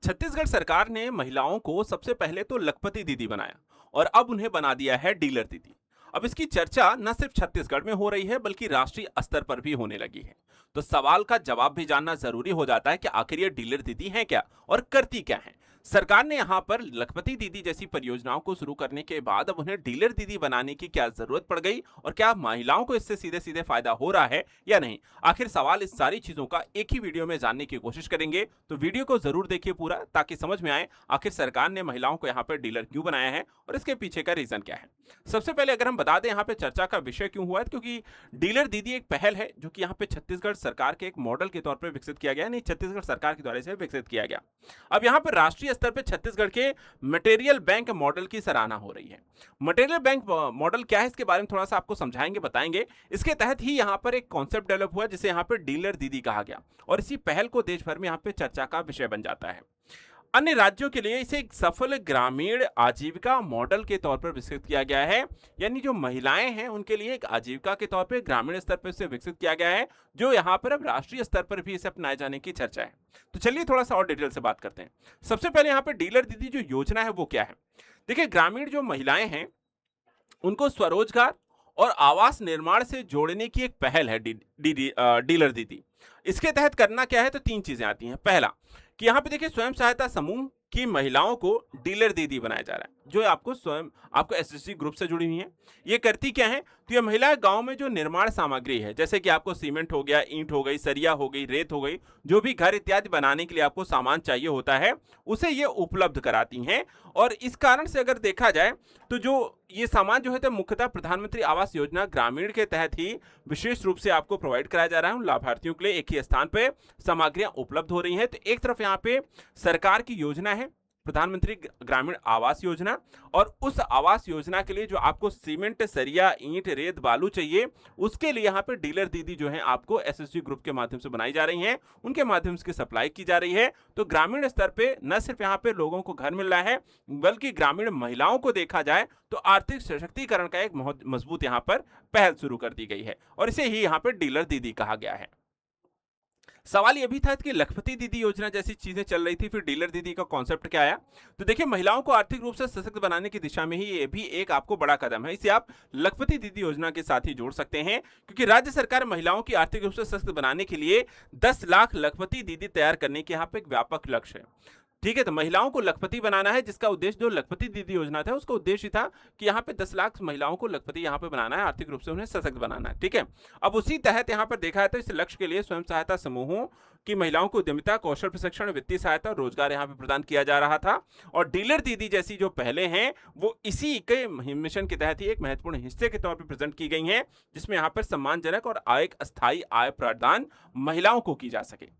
छत्तीसगढ़ सरकार ने महिलाओं को सबसे पहले तो लखपति दीदी बनाया और अब उन्हें बना दिया है डीलर दीदी। अब इसकी चर्चा न सिर्फ छत्तीसगढ़ में हो रही है बल्कि राष्ट्रीय स्तर पर भी होने लगी है। तो सवाल का जवाब भी जानना जरूरी हो जाता है कि आखिर ये डीलर दीदी हैं क्या और करती क्या हैं। सरकार ने यहाँ पर लखपति दीदी जैसी परियोजनाओं को शुरू करने के बाद अब उन्हें डीलर दीदी बनाने की क्या जरूरत पड़ गई और क्या महिलाओं को इससे सीधे सीधे फायदा हो रहा है या नहीं। आखिर सवाल इस सारी चीजों का एक ही वीडियो में जानने की कोशिश करेंगे, तो वीडियो को जरूर देखिए पूरा ताकि समझ में आए आखिर सरकार ने महिलाओं को यहाँ पर डीलर क्यों बनाया है और इसके पीछे का रीजन क्या है। सबसे पहले अगर हम बता दें यहाँ पे चर्चा का विषय क्यों हुआ है, क्योंकि डीलर दीदी एक पहल है जो कि यहाँ पे छत्तीसगढ़ सरकार के एक मॉडल के तौर पर विकसित किया गया, नहीं छत्तीसगढ़ सरकार के द्वारा से विकसित किया गया। अब यहाँ पर राष्ट्रीय स्तर पर छत्तीसगढ़ के मटेरियल बैंक मॉडल की सराहना हो रही है। मटेरियल बैंक मॉडल क्या है इसके बारे में थोड़ा सा आपको समझाएंगे, बताएंगे। इसके तहत ही यहाँ पर एक कॉन्सेप्ट डेवलप हुआ जिसे यहाँ पर डीलर दीदी कहा गया और इसी पहल को देश भर में यहाँ पे चर्चा का विषय बन जाता है। अन्य राज्यों के लिए इसे एक सफल ग्रामीण आजीविका मॉडल के तौर पर विकसित किया गया है, यानी जो महिलाएं हैं उनके लिए एक आजीविका के तौर पर ग्रामीण स्तर पर इसे विकसित किया गया है, जो यहाँ पर अब राष्ट्रीय स्तर पर भी इसे अपनाए जाने की चर्चा है। तो चलिए थोड़ा सा और डिटेल से बात करते हैं। सबसे पहले यहाँ पर डीलर दीदी जो योजना है वो क्या है। देखिए, ग्रामीण जो महिलाएं हैं उनको स्वरोजगार और आवास निर्माण से जोड़ने की एक पहल है डीलर दीदी। इसके तहत करना क्या है, तो तीन चीजें आती हैं। पहला कि यहाँ पे देखिए स्वयं सहायता समूह की महिलाओं को डीलर दीदी बनाया जा रहा है, जो आपको स्वयं आपको एसएसजी ग्रुप से जुड़ी हुई हैं। ये करती क्या है, तो ये महिलाएं गांव में जो निर्माण सामग्री है, जैसे कि आपको सीमेंट हो गया, ईंट हो गई, सरिया हो गई, रेत हो गई, जो भी घर इत्यादि बनाने के लिए आपको सामान चाहिए होता है, उसे ये उपलब्ध कराती हैं। और इस कारण से अगर देखा जाए तो जो ये सामान जो है तो मुख्यतः प्रधानमंत्री आवास योजना ग्रामीण के तहत ही विशेष रूप से आपको प्रोवाइड कराया जा रहा है। उन लाभार्थियों के लिए एक ही स्थान पे सामग्रियां उपलब्ध हो रही हैं। तो एक तरफ यहाँ पे सरकार की योजना है प्रधानमंत्री ग्रामीण आवास योजना, और उस आवास योजना के लिए जो आपको सीमेंट, सरिया, ईंट, रेत, बालू चाहिए, उसके लिए यहाँ पे डीलर दीदी जो है आपको एसएसजी ग्रुप के माध्यम से बनाई जा रही हैं, उनके माध्यम से सप्लाई की जा रही है। तो ग्रामीण स्तर पे न सिर्फ यहाँ पे लोगों को घर मिल रहा है, बल्कि ग्रामीण महिलाओं को देखा जाए तो आर्थिक सशक्तिकरण का एक बहुत मजबूत यहाँ पर पहल शुरू कर दी गई है और इसे ही यहाँ पर डीलर दीदी कहा गया है। सवाल ये भी था कि लखपति दीदी योजना जैसी चीजें चल रही थी, फिर डीलर दीदी का कॉन्सेप्ट क्या आया। तो देखिए, महिलाओं को आर्थिक रूप से सशक्त बनाने की दिशा में ही ये भी एक आपको बड़ा कदम है। इसे आप लखपति दीदी योजना के साथ ही जोड़ सकते हैं, क्योंकि राज्य सरकार महिलाओं की आर्थिक रूप से सशक्त बनाने के लिए 10 लाख लखपति दीदी तैयार करने के यहाँ पे एक व्यापक लक्ष्य है। ठीक है, तो महिलाओं को लखपति बनाना है, जिसका उद्देश्य जो लखपति दीदी योजना था उसका उद्देश्य था कि यहाँ पे 10 लाख महिलाओं को लखपति यहाँ पे बनाना है, आर्थिक रूप से उन्हें सशक्त बनाना है। ठीक है, अब उसी तहत यहाँ पर देखा है तो इस लक्ष्य के लिए स्वयं सहायता समूहों की महिलाओं को उद्यमिता, कौशल प्रशिक्षण, वित्तीय सहायता और रोजगार यहाँ पे प्रदान किया जा रहा था। और डीलर दीदी जैसी जो पहले हैं वो इसी के मिशन के तहत ही एक महत्वपूर्ण हिस्से के तौर पर प्रेजेंट की गई हैं, जिसमें यहाँ पर सम्मानजनक और एक अस्थायी आय प्रदान महिलाओं को की जा सके।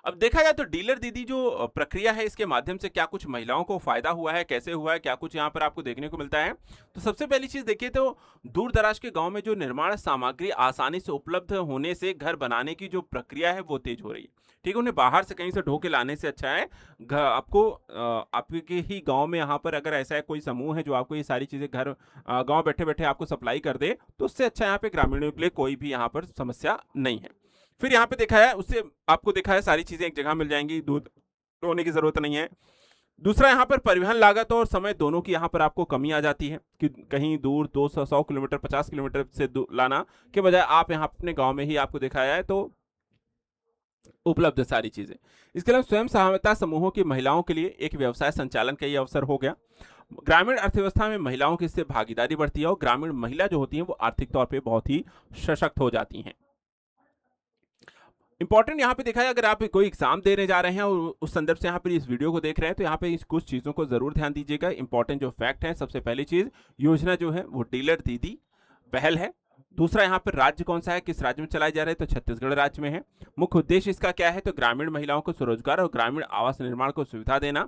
अब देखा जाए तो डीलर दीदी जो प्रक्रिया है, इसके माध्यम से क्या कुछ महिलाओं को फायदा हुआ है, कैसे हुआ है, क्या कुछ यहाँ पर आपको देखने को मिलता है। तो सबसे पहली चीज देखिए तो दूर दराज के गांव में जो निर्माण सामग्री आसानी से उपलब्ध होने से घर बनाने की जो प्रक्रिया है वो तेज हो रही है। ठीक है, उन्हें बाहर से कहीं से ढो के लाने से अच्छा है आपको आपके ही गांव में यहाँ पर अगर ऐसा है कोई समूह है जो आपको ये सारी चीजें घर गांव बैठे बैठे आपको सप्लाई कर दे, तो उससे अच्छा यहाँ पे ग्रामीणों के लिए कोई भी यहाँ पर समस्या नहीं है। फिर यहाँ पे देखा है उससे आपको देखा है सारी चीजें एक जगह मिल जाएंगी, दूध ढोने की जरूरत नहीं है। दूसरा, यहाँ पर परिवहन लागत और समय दोनों की यहाँ पर आपको कमी आ जाती है कि कहीं दूर 200 किलोमीटर 50 किलोमीटर से लाना के बजाय आप यहाँ अपने गांव में ही आपको दिखाया है तो उपलब्ध सारी चीजें। इसके अलावा स्वयं सहायता समूहों की महिलाओं के लिए एक व्यवसाय संचालन का ये अवसर हो गया। ग्रामीण अर्थव्यवस्था में महिलाओं की इससे भागीदारी बढ़ती है और ग्रामीण महिला जो होती हैं वो आर्थिक तौर पे बहुत ही सशक्त हो जाती हैं। इंपॉर्टेंट यहाँ पे देखा है, अगर आप कोई एग्जाम देने जा रहे हैं और उस संदर्भ से यहाँ पर इस वीडियो को देख रहे हैं तो यहाँ पे इस कुछ चीज़ों को जरूर ध्यान दीजिएगा। इंपॉर्टेंट जो फैक्ट है, सबसे पहली चीज योजना जो है वो डीलर दीदी पहल है। दूसरा, यहाँ पर राज्य कौन सा है, किस राज्य में चलाए जा रहे हैं, तो छत्तीसगढ़ राज्य में है। मुख्य उद्देश्य इसका क्या है, तो ग्रामीण महिलाओं को स्वरोजगार और ग्रामीण आवास निर्माण को सुविधा देना।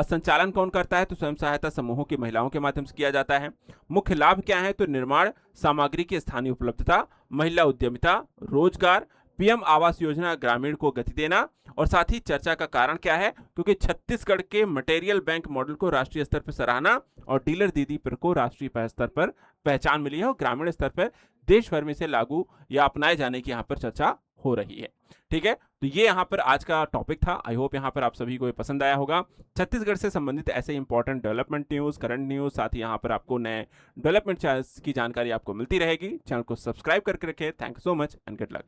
संचालन कौन करता है, तो स्वयं सहायता समूहों की महिलाओं के माध्यम से किया जाता है। मुख्य लाभ क्या है, तो निर्माण सामग्री की स्थानीय उपलब्धता, महिला उद्यमिता, रोजगार, पीएम आवास योजना ग्रामीण को गति देना। और साथ ही चर्चा का कारण क्या है, क्योंकि छत्तीसगढ़ के मटेरियल बैंक मॉडल को राष्ट्रीय स्तर पर सराहना और डीलर दीदी पर को राष्ट्रीय स्तर पर पहचान मिली है और ग्रामीण स्तर पर देश भर में से लागू या अपनाए जाने की यहाँ पर चर्चा हो रही है। ठीक है, तो ये यहाँ पर आज का टॉपिक था। आई होप यहाँ पर आप सभी को ये पसंद आया होगा। छत्तीसगढ़ से संबंधित ऐसे important development news, current news, साथ ही यहाँ पर आपको नए डेवलपमेंट की जानकारी आपको मिलती रहेगी। चैनल को सब्सक्राइब करके रखें। Thank you so much and good luck.